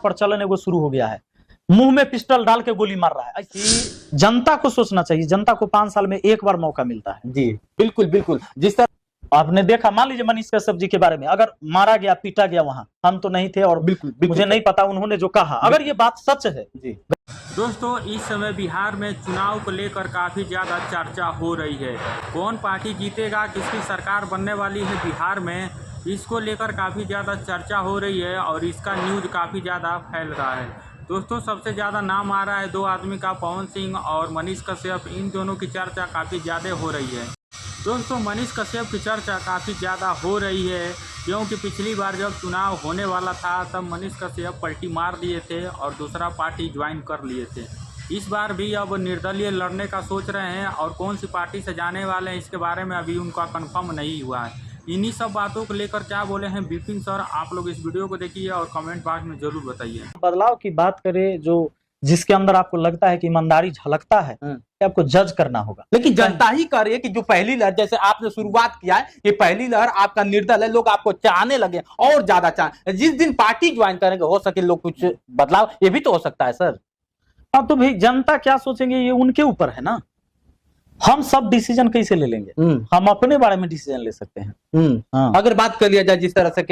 प्रचलन एगो शुरू हो गया है, मुंह में पिस्टल डाल के गोली मार रहा है। जनता को सोचना चाहिए, जनता को 5 साल में एक बार मौका मिलता है। जी बिल्कुल बिल्कुल। जिस तरह आपने देखा, मान लीजिए मनीष कश्यप जी के बारे में, अगर मारा गया पीटा गया वहां, हम तो नहीं थे और बिल्कुल मुझे नहीं पता उन्होंने जो कहा, अगर ये बात सच है। जी दोस्तों, इस समय बिहार में चुनाव को लेकर काफ़ी ज़्यादा चर्चा हो रही है। कौन पार्टी जीतेगा, किसकी सरकार बनने वाली है बिहार में, इसको लेकर काफ़ी ज़्यादा चर्चा हो रही है और इसका न्यूज़ काफ़ी ज़्यादा फैल रहा है। दोस्तों, सबसे ज़्यादा नाम आ रहा है 2 आदमी का, पवन सिंह और मनीष कश्यप। इन दोनों की चर्चा काफ़ी ज़्यादा हो रही है। दोस्तों, मनीष कश्यप की चर्चा काफ़ी ज़्यादा हो रही है क्योंकि पिछली बार जब चुनाव होने वाला था तब मनीष कश्यप पलटी मार दिए थे और दूसरा पार्टी ज्वाइन कर लिए थे। इस बार भी अब निर्दलीय लड़ने का सोच रहे हैं और कौन सी पार्टी से जाने वाले हैं इसके बारे में अभी उनका कंफर्म नहीं हुआ है। इन्हीं सब बातों को लेकर क्या बोले हैं विपिन सर, आप लोग इस वीडियो को देखिए और कमेंट बॉक्स में जरूर बताइए। बदलाव की बात करें, जो जिसके अंदर आपको लगता है कि ईमानदारी झलकता है, आपको जज करना होगा। लेकिन जनता ही कह रही है कि जो पहली लहर, जैसे आपने शुरुआत किया है, ये पहली लहर आपका निर्दल है, लोग आपको चाहने लगे और ज्यादा चाह, जिस दिन पार्टी ज्वाइन करेंगे हो सके लोग कुछ बदलाव, ये भी तो हो सकता है सर। हाँ, तो भाई जनता क्या सोचेंगे ये उनके ऊपर है ना। हम सब डिसीजन कैसे ले लेंगे, हम अपने बारे में डिसीजन ले सकते हैं। अगर बात कर लिया जाए जिस तरह से